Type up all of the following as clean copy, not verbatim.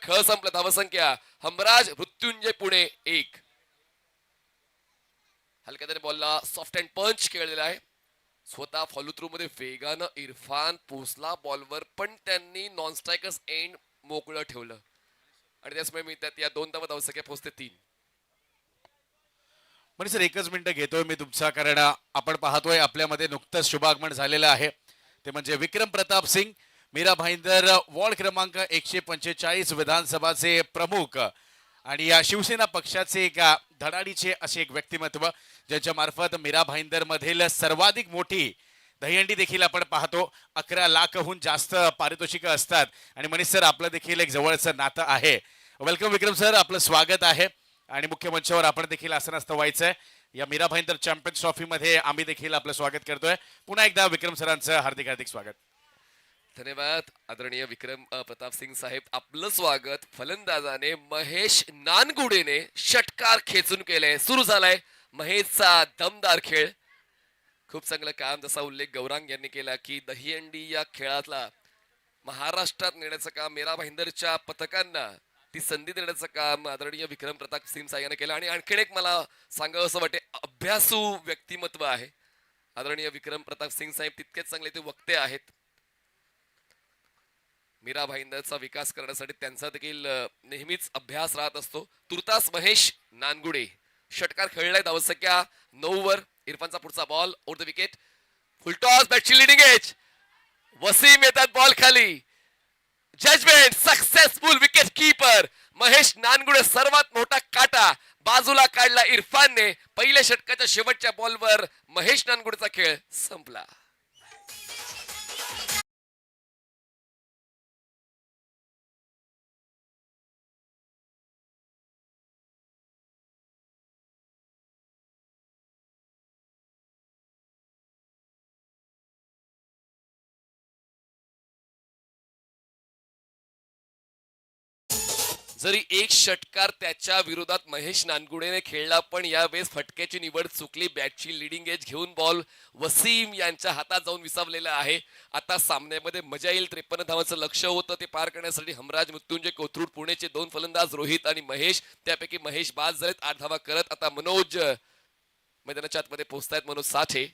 खेळ संपला. धावसंख्या हमराज मृत्युंजय पुणे 1. हलक्याने बॉलला सॉफ्ट अँड पंच खेळलेला आहे. स्वतः फॉलो थ्रू मध्ये वेगानं इरफान पोचला बॉलवर, पण त्यांनी नॉन स्ट्रायकर्स एंड मोकळं ठेवलं आणि त्याचमुळे मी त्यात या 2 धावा धावसंख्या पोहोचते 3. म्हणजे सर एकच मिनिटं घेतोय मी तुमचा, कारण आपण पाहतोय आपल्यामध्ये नुकतंच शुभागमन झालेलं आहे. ते म्हणजे विक्रम प्रताप सिंग, मीरा भाईंदर, वॉर्ड क्रमांक 145 विधानसभाचे प्रमुख आणि या शिवसेना पक्षाचे एक धडाडीचे असे एक व्यक्तिमत्व, ज्यांच्या मार्फत मीरा भाईंदर मधील सर्वाधिक मोठी दहीहंडी देखील आपण पाहतो. 11 लाखहून जास्त पारितोषिक असतात. आणि मनीष सर आपलं देखील एक जवळचं नातं आहे. वेलकम विक्रम सर, आपलं स्वागत आहे. आणि मुख्य मंचावर आपण देखील आसनस्थ व्हायचंय. या मीरा भाईंदर चॅम्पियन्स ट्रॉफी मध्ये आम्ही देखील आपलं स्वागत करतोय. पुन्हा एकदा विक्रम सरांचं हार्दिक हार्दिक स्वागत. धन्यवाद आदरणीय विक्रम प्रताप सिंग साहेब, आपलं स्वागत. फलंदाजाने महेश नानगुडेने षटकार खेचून केले. सुरू झालाय महेशचा दमदार खेळ. खूप चांगलं काम, जसा उल्लेख गौरांग यांनी केला की दहीहंडी या खेळातला महाराष्ट्रात नेण्याचं काम मीरा भाईंदरच्या पथकांना ती संधी देण्याचं काम आदरणीय विक्रम प्रताप सिंग साहेबांनी केलं. आणि आणखीन एक मला सांगावं असं वाटते, अभ्यासू व्यक्तिमत्व आहे आदरणीय विक्रम प्रताप सिंग साहेब. तितकेच चांगले ते वक्ते आहेत. मीरा भाईंदरचा विकास करण्यासाठी त्यांचा देखील नेहमीच अभ्यास राहत असतो. तुर्तास महेश नानगुडे षटकार खेळलाय. धावसंख्या 9 वर. इरफानचा पुढचा ball over the wicket. Full toss, बॅटची लिडिंग एज. वसीम येतात बॉल खाली. Judgement successful. Wicket keeper Mahesh Nangude, सर्वात मोठा काटा बाजूला काढला इरफानने. पहिल्या षटकाच्या शेवटच्या बॉलवर महेश नानगुडेचा खेळ संपला. जरी एक षटकार त्याच्या विरोधात महेश नानगुडेने खेळला, पण यावेळेस फटक्याची निवड चुकली. बॅटची लिडिंग एज घेऊन बॉल वसीम यांच्या हातात जाऊन विसावलेला आहे. आता सामन्यामध्ये मजा येईल. 53 धावांचं लक्ष होतं ते पार करण्यासाठी हमराज मृत्युंजय कोथरूड पुणेचे 2 फलंदाज रोहित आणि महेश, त्यापैकी महेश बाद झालेत 8 धावा करत. आता मनोज मैदानाच्या आतमध्ये पोहोचतायत. मनोज साठे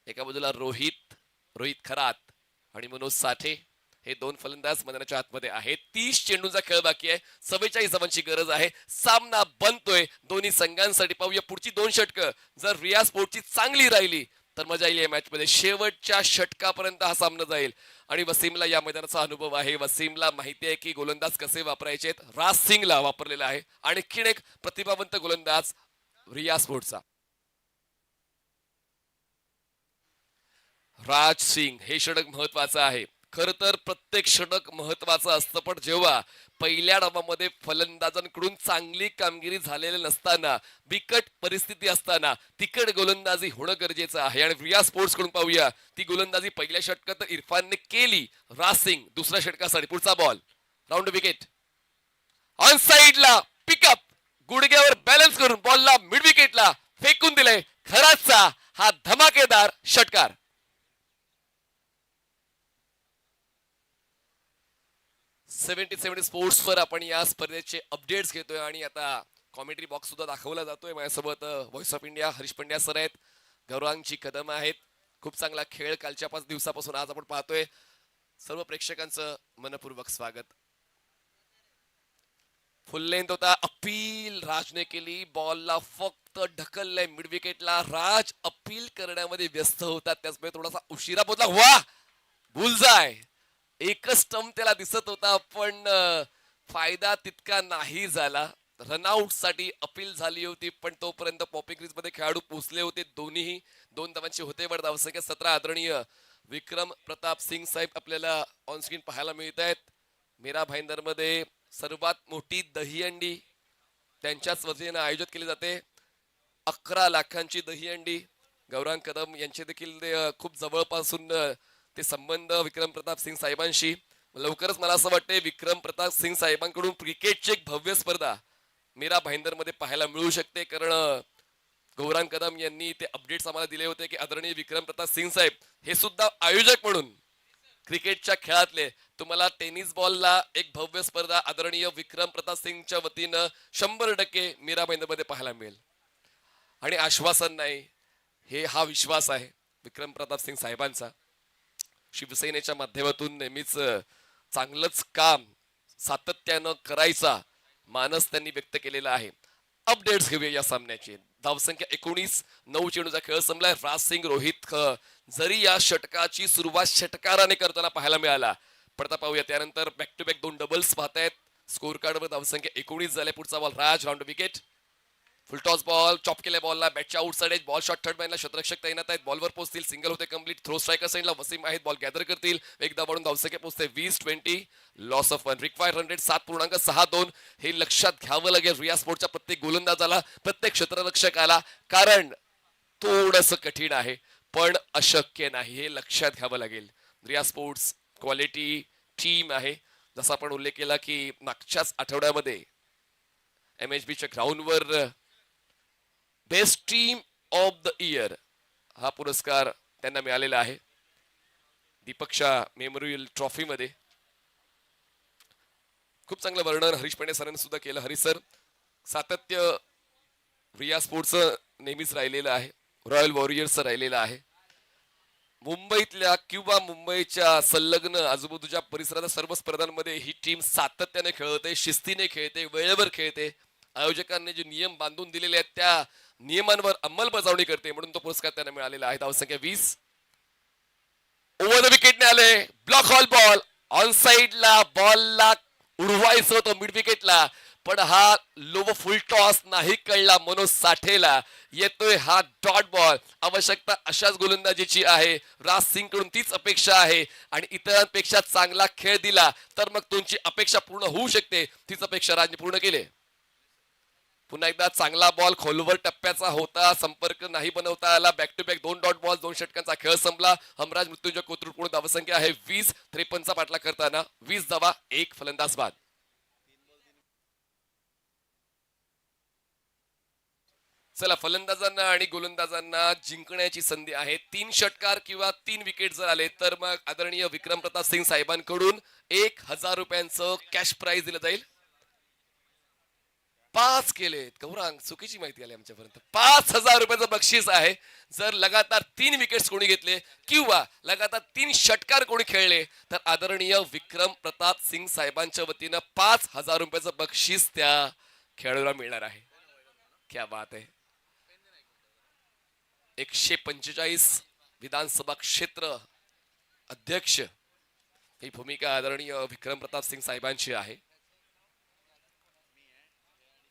एका बाजूला, रोहित खरात आणि मनोज साठे हे 2 फलंदाज मैदानाच्या आतमध्ये आहेत. 30 चेंडूंचा खेळ बाकी आहे. 44 धावांची गरज आहे. सामना बनतोय दोन्ही संघांसाठी. पाहूया पुढची 2 षटकं जर रिया स्पोर्टची चांगली राहिली तर मजा येईल या मॅच मध्ये. शेवटच्या षटकापर्यंत हा सामना जाईल आणि वसीमला या मैदानाचा अनुभव आहे. वसीमला माहिती आहे की गोलंदाज कसे वापरायचे. राज सिंगला वापरलेला आहे. आणखीन एक प्रतिभावंत गोलंदाज रिया स्पोर्टचा राज सिंग. हे षटक महत्वाचं आहे. खर तर प्रत्येक षटक महत्वाचं असतं, पण जेव्हा पहिल्या डावामध्ये फलंदाजांकडून चांगली कामगिरी झालेली नसताना, बिकट परिस्थिती असताना तिकड गोलंदाजी होणं गरजेचं आहे. आणि रिया स्पोर्ट्स कडून पाहूया ती गोलंदाजी पहिल्या षटकात इरफानने केली. राज सिंग दुसऱ्या षटकासाठी पुढचा बॉल राऊंड विकेट. ऑन साइडला पिकअप, गुडघ्यावर बॅलन्स करून बॉलला मिड विकेटला फेकून दिलंय. खराचा हा धमाकेदार षटकार. 77 स्पोर्ट्स वर आपण या स्पर्धेचे अपडेट्स घेतोय आणि आता कॉमेंट्री बॉक्स सुद्धा दाखवला जातोय. माझ्यासोबत voice of India Harish Pandya sir आहेत, गौरांगची कदम आहेत. खूप चांगला खेळ कालच्या 5 दिवसापासून आज आपण पाहतोय. सर्व प्रेक्षकांचं मनपूर्वक स्वागत. फुल लेंथ होता. अपील राजने केली. बॉलला फक्त ढकललंय मिड विकेटला. राज अपील करण्यामध्ये व्यस्त होता, त्याचमुळे थोडासा उशिरा पोहोचला. वा, बुलजाय. एकच स्टंप त्याला दिसत होता, पण फायदा तितका नाही झाला. रनआउट साठी अपील झाली होती, पण तोपर्यंत पॉपिंग क्रीज मध्ये खेळाडू पोहोचले होते. दोन्ही 2 धावांचे होते. वर धावसंख्या 17. आदरणीय विक्रम प्रताप सिंग साहेब आपल्याला ऑन स्क्रीन पाहायला मिळत आहेत. मीरा भाईंदर मध्ये सर्वात मोठी दहीहंडी त्यांच्याच वतीने आयोजित केली जाते. 11 लाखांची दहीहंडी. गौरांग कदम यांचे देखील खूप जवळपासून ते संबंध विक्रम प्रताप सिंग साहेबांशी. लवकरच मला असं वाटतंय विक्रम प्रताप सिंग साहेबांकडून क्रिकेटची एक भव्य स्पर्धा मीरा भाईंदर मध्ये पाहायला मिळू शकते. कारण गौरांग कदम यांनी ते अपडेट्स आम्हाला दिले होते की आदरणीय विक्रम प्रताप सिंग साहेब हे सुद्धा आयोजक म्हणून क्रिकेटच्या खेळातले तुम्हाला टेनिस बॉलला एक भव्य स्पर्धा आदरणीय विक्रम प्रताप सिंगच्या वतीनं 100% मीराबाईंमध्ये पाहायला मिळेल. आणि आश्वासन नाही, हा विश्वास आहे विक्रम प्रताप सिंग साहेबांचा. शिवसेनेच्या माध्यमातून नेहमीच चांगलंच काम सातत्यानं करायचा मानस त्यांनी व्यक्त केलेला आहे. अपडेट्स घेऊया या सामन्याची. धावसंख्या 19, 9 चेंडूचा खेळ संपलाय. राजसिंग रोहित जरी या षटकाची सुरुवात षटकाराने करताना पाहायला मिळाला. पडता पाहूया. त्यानंतर बॅक टू बॅक 2 डबल्स पाहतायत. स्कोर कार्डवर धावसंख्या 19 झाले. पुढचा ball Raj round wicket. Full toss ball, chop केल्या बॉलला बॅटच्या outside edge. Ball shot third मॅनला शतरक्षक तैनात आहेत. बॉलवर पोहोचतील. सिंगल होते कंप्लीट. थ्रो स्ट्रायकर साईडला वसीम आहेत. बॉल गॅदर करतील. एकदा वाढून धावसंख्या पोहोचते 20-20. Loss of 1. Required run rate 7.62. हे लक्षात घ्यावं लागेल रिया स्पोर्टच्या प्रत्येक गोलंदाजाला, प्रत्येक क्षेत्ररक्षकाला, कारण थोडंसं कठीण आहे पण अशक्य नाही, हे लक्षात घ्यावं लागेल. रिया स्पोर्ट्स क्वालिटी टीम आहे. जसा आपण उल्लेख केला की मागच्याच आठवड्यामध्ये MHBच्या ग्राउंडवर best team of the year हा पुरस्कार त्यांना मिळालेला आहे दीपकच्या मेमोरियल ट्रॉफी मध्ये. खूप चांगलं वर्णन हरीश पांडे सरांनी सुद्धा केलं. हरीश सर, सातत्य रिया स्पोर्ट्सचं नेहमीच राहिलेलं आहे, रॉयल वॉरियर्सचं राहिलेलं आहे. मुंबईतल्या किंवा मुंबईच्या संलग्न आजूबाजूच्या परिसराच्या सर्व स्पर्धांमध्ये ही टीम सातत्याने खेळते, शिस्तीने खेळते, वेळेवर खेळते. आयोजकांनी जे नियम बांधून दिलेले आहेत त्या नियमांवर अंमलबजावणी करते, म्हणून तो पुरस्कार त्यांना मिळालेला आहे. धावसंख्या 20. ओव्हर द विकेटने आले. Block hall ball. ऑन साइडला बॉलला उडवायचं होतं मिड विकेटला, पण हा लो फुल टॉस नाही कळला मनोज साठेला. येतोय हा डॉट बॉल. आवश्यकता अशाच गोलंदाजीची आहे. राज सिंग कडून तीच अपेक्षा आहे आणि इतरांपेक्षा चांगला खेळ दिला तर मग तुमची अपेक्षा पूर्ण होऊ शकते. तीच अपेक्षा राजने पूर्ण केली. पुन्हा एकदा चांगला बॉल खोलवर टप्प्याचा होता, संपर्क नाही बनवता आला. Back to back 2 dot ball, 2 षटकांचा खेळ संपला. हमराज मृत्युंजय कोथरूड पूर्ण धावसंख्या आहे 20. 53चा पाठला करताना 20 धावा, 1 फलंदाज बाद. चला, फलंदाजांना आणि गोलंदाजांना जिंकण्याची संधी आहे. 3 षटकार किंवा 3 विकेट जर आले तर मग आदरणीय विक्रम प्रताप सिंग साहेबांकडून 1000 रुपयांचं कॅश प्राइज दिलं जाईल. 5 केलेत. गौरांग, चुकीची माहिती आली आमच्यापर्यंत. 5000 रुपयाचं बक्षीस आहे जर लगातार 3 विकेट्स कोणी घेतले किंवा लगातार 3 षटकार कोणी खेळले तर आदरणीय विक्रम प्रताप सिंग साहेबांच्या वतीनं 5000 रुपयाचं बक्षीस त्या खेळाडूला मिळणार आहे. क्या बात आहे. 145 विधानसभा क्षेत्र अध्यक्ष ही भूमिका आदरणीय विक्रम प्रताप सिंग साहेबांची आहे.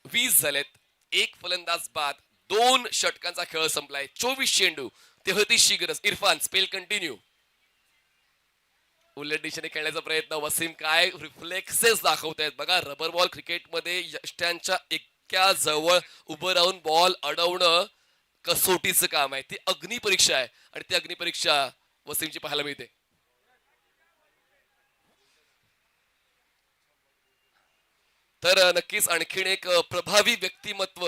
20 झालेत, 1 फलंदाज बाद, 2 षटकांचा खेळ संपलाय. 24 चेंडू, 33ची गरज. Irfan, spell continue. उलट दिशेने खेळण्याचा प्रयत्न. वसीम काय रिफ्लेक्सेस दाखवतायत बघा. रबर बॉल क्रिकेटमध्ये यष्ट्यांच्या इतक्या जवळ उभं राहून बॉल अडवणं कसोटीचं काम आहे. ती अग्निपरीक्षा आहे आणि ती अग्निपरीक्षा वसीमची पाहायला मिळते. तर नक्कीच आणखीन एक प्रभावी व्यक्तिमत्व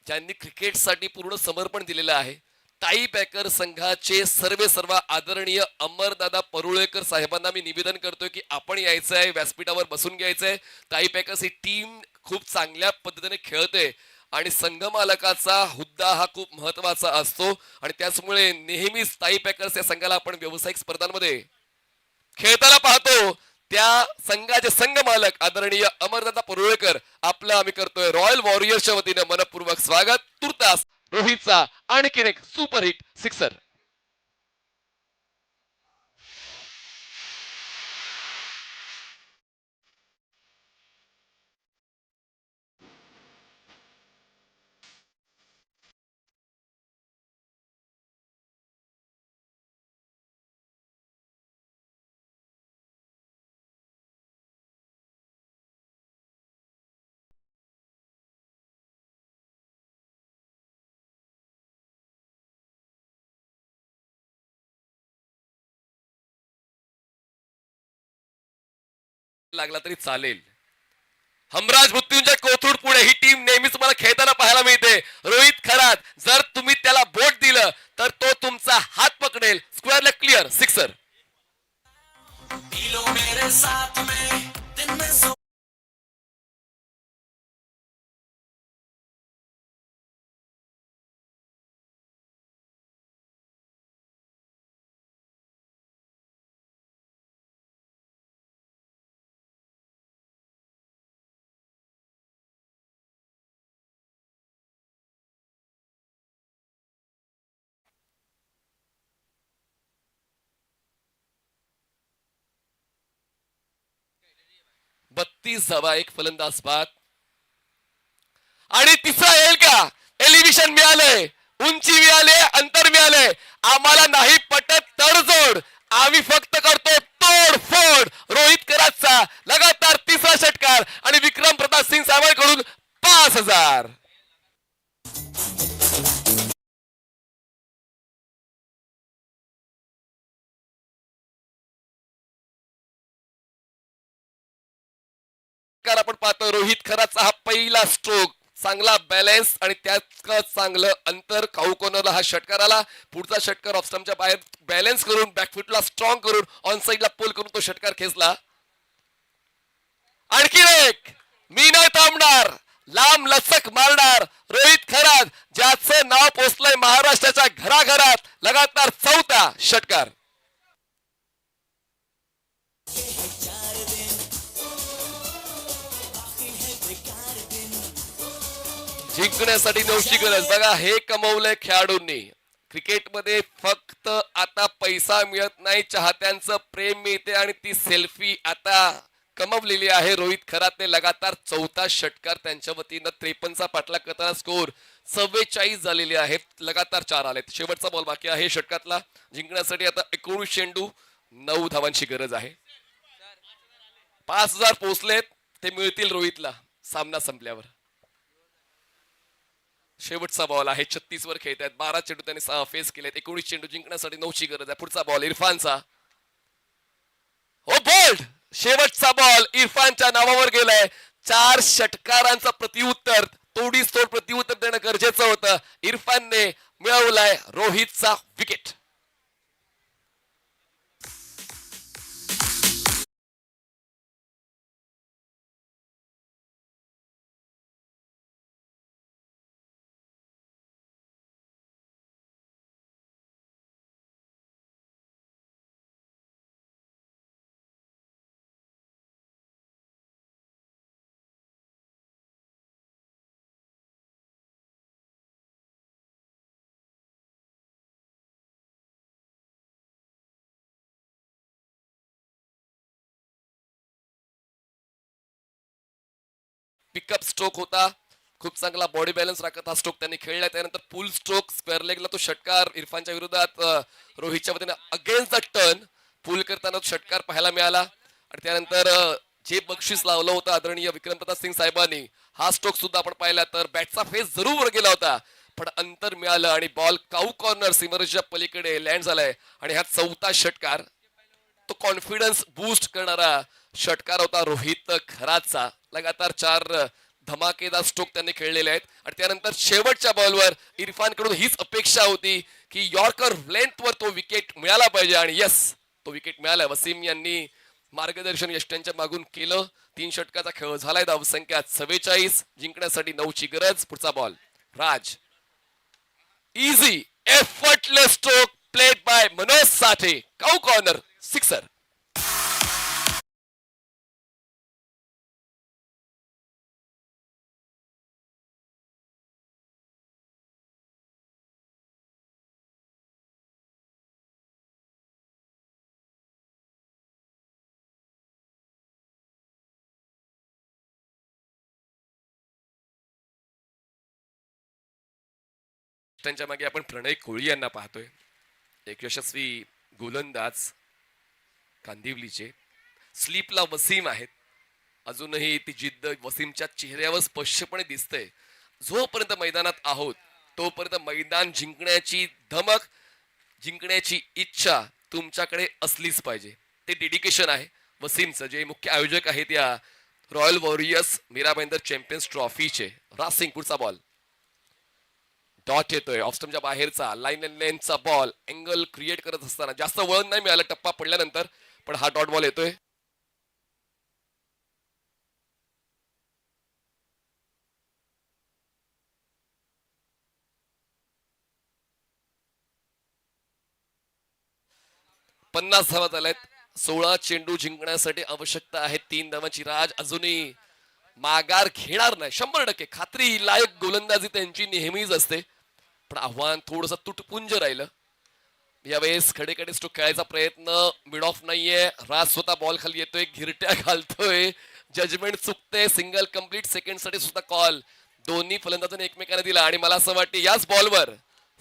ज्यांनी क्रिकेटसाठी पूर्ण समर्पण दिलेलं आहे. टाई पॅकर संघाचे सर्व आदरणीय अमरदादा परुळेकर साहेबांना मी निवेदन करतोय की आपण यायचं आहे, व्यासपीठावर बसून घ्यायचंय. टाई पॅकर्स ही टीम खूप चांगल्या पद्धतीने खेळते आणि संघ मालकाचा हुद्दा हा खूप महत्वाचा असतो आणि त्याचमुळे नेहमीच टाई पॅकर्स या संघाला आपण व्यावसायिक स्पर्धांमध्ये खेळताना पाहतो. त्या संघाचे संघ मालक आदरणीय अमरदादा परुळेकर आपलं आम्ही करतोय रॉयल वॉरियर्सच्या वतीने मनपूर्वक स्वागत. तुर्तास रोहितचा आणखीन एक सुपरहिट सिक्सर. लागला तरी चालेल. हमराज मृत्युंजय कोथरूड पुणे ही टीम नेहमीच मला खेळताना पाहायला मिळते. रोहित खरात, जर तुम्ही त्याला बोट दिलं तर तो तुमचा हात पकडेल. स्क्वेअरला क्लिअर सिक्सर. पी लो मेरे साथ में दिन में सो बत्तीस धावा, एक फलंदाज बाद. आणि तिसरा येईल का? एलिव्हेशन मिळालंय, उंची मिळाले, अंतर मिळाले. आम्हाला नाही पटत तडजोड, आम्ही फक्त करतो तोडफोड. रोहित कराडचा लगातार तिसरा षटकार आणि विक्रम प्रताप सिंग सावळकडून 5,000. आपण पाहतो रोहित खराचा हा पहिला स्ट्रोक, चांगला बॅलन्स आणि त्याच चांगलं अंतर. काऊ कॉर्नरला हा षटकार आला. पुढचा षटकार ऑफ स्टंपच्या बाहेर बॅलन्स करून बॅकफुटला स्ट्रॉंग करून ऑन साइडला पुल करून तो षटकार खेचला. आणखी एक, मी नाही थांबणार, लांब लचक मारणार रोहित खरात, ज्याचं नाव पोचलंय महाराष्ट्राच्या घराघरात. लगातार चौथा षटकार. जिंकण्यासाठी नऊची गरज. बघा हे कमवलंय खेळाडूंनी. क्रिकेटमध्ये फक्त आता पैसा मिळत नाही, चाहत्यांचं प्रेम मिळते आणि ती सेल्फी आता कमवलेली आहे रोहित खरातने. लगातार चौथा षटकार त्यांच्या वतीनं. 53चा पाठलाग करताना स्कोर 44 झालेले आहेत. लगातार 4 आलेत. शेवटचा बॉल बाकी आहे षटकातला. जिंकण्यासाठी आता 19 चेंडू, 9 धावांची गरज आहे. 5,000 पोहोचलेत, ते मिळतील रोहितला सामना संपल्यावर. शेवटचा बॉल आहे. 36 वर खेळत आहेत. 12 चेंडू त्यांनी फेस केलेत. 19 चेंडू, जिंकण्यासाठी 9ची गरज आहे. पुढचा बॉल इरफानचा. हो बोल्ड, शेवटचा बॉल इरफानच्या नावावर गेलाय. 4 षटकारांचा प्रतिउत्तर, तोडीस तोड प्रतिउत्तर देणं गरजेचं होतं. इरफानने मिळवलाय रोहितचा विकेट. पिकअप स्ट्रोक होता. खूप चांगला बॉडी बॅलन्स राखत हा स्ट्रोक त्यांनी खेळलाय. त्यानंतर पुल स्ट्रोक स्क्वेअर लेगला तो षटकार इरफानच्या विरोधात रोहितच्या वतीने अगेन्स्ट द टर्न पुल करताना तो षटकार पाहायला मिळाला. आणि त्यानंतर जे बक्षीस लावलं होतं आदरणीय विक्रम प्रताप सिंग साहेबांनी, हा स्ट्रोक सुद्धा आपण पाहिला तर बॅटचा फेस जरूर वर गेला होता, पण अंतर मिळालं आणि बॉल काऊ कॉर्नर सीमरेषेच्या पलीकडे लँड झालाय. आणि हा चौथा षटकार, तो कॉन्फिडन्स बूस्ट करणारा षटकार होता रोहित खराचा. लगातार 4 धमाकेदार स्ट्रोक त्यांनी खेळलेले आहेत. आणि त्यानंतर शेवटच्या बॉलवर इरफान कडून हीच अपेक्षा होती की यॉर्कर लेंथवर तो विकेट मिळाला पाहिजे. आणि यस, तो विकेट मिळाला. वसीम यांनी मार्गदर्शन यष्ट्यांच्या मागून केलं. 3 षटकाचा खेळ झालाय. धावसंख्या 44, जिंकण्यासाठी 9ची गरज. पुढचा ball Raj. Easy effortless stroke played by Manoj Sathe. Cow corner, sixer. त्यांच्या मागे आपण प्रणय कोळी यांना पाहतोय. एक यशस्वी गोलंदाज कांदिवलीचे. स्लीपला वसीम आहेत. अजूनही ती जिद्द वसीमच्या चेहऱ्यावर स्पष्टपणे दिसते. जोपर्यंत मैदानात आहोत तोपर्यंत मैदान जिंकण्याची धमक, जिंकण्याची इच्छा तुमच्याकडे असलीच पाहिजे. ते डेडिकेशन आहे वसीमचं, जे मुख्य आयोजक आहेत या royal warriors Mira Bhayandar champions ट्रॉफीचे. रासिंग. पुढचा बॉल डॉट येतोय ऑफ स्टंपच्या बाहेरचा. लाईन अँड लेनचा बॉल. अँगल क्रिएट करत असताना जास्त वळण नाही मिळालं टप्पा पडल्यानंतर, पण हा डॉट बॉल येतोय. पन्नास धावा झाल्यात. 16 चेंडू जिंकण्यासाठी आवश्यकता आहे 3 धावांची. राज अजूनही माघार घेणार नाही. 100% खात्री लायक गोलंदाजी त्यांची नेहमीच असते, पण आव्हान थोडस तुटपुंज राहिलं. यावेळेस खडेखडे स्ट्रोक खेळायचा प्रयत्न. मिड ऑफ नाहीये. राज स्वतः बॉल खाली येतोय, घिरट्या घालतोय, जजमेंट चुकते. सिंगल कंप्लीट सेकंड साठी सुद्धा कॉल दोन्ही फलंदाजांनी एकमेकांना दिला. आणि मला असं वाटते याच बॉलवर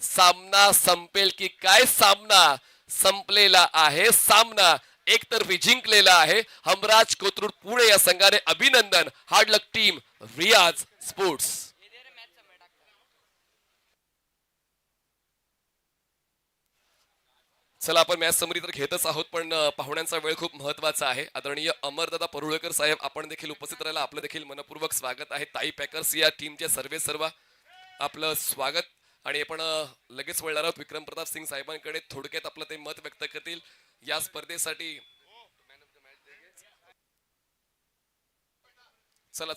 सामना संपेल की काय. सामना संपलेला आहे. सामना एकतर्फी जिंकलेला आहे. हमराज कोथरूड पुणे या संघाने अभिनंदन. हार्ड लक टीम रियाज स्पोर्ट्स. चला आपण मॅच समरी तर घेतच आहोत, पण पाहुण्यांचा वेळ खूप महत्वाचा आहे. आदरणीय अमरदादा परुळेकर साहेब आपण देखील उपस्थित राहायला आपलं देखील मनपूर्वक स्वागत आहे. ताई पॅकर्स या टीमचे सर्व आपलं स्वागत. आणि आपण लगेच वळणार आहोत विक्रम प्रताप सिंग साहेबांकडे. थोडक्यात आपलं ते मत व्यक्त करतील या स्पर्धेसाठी. चला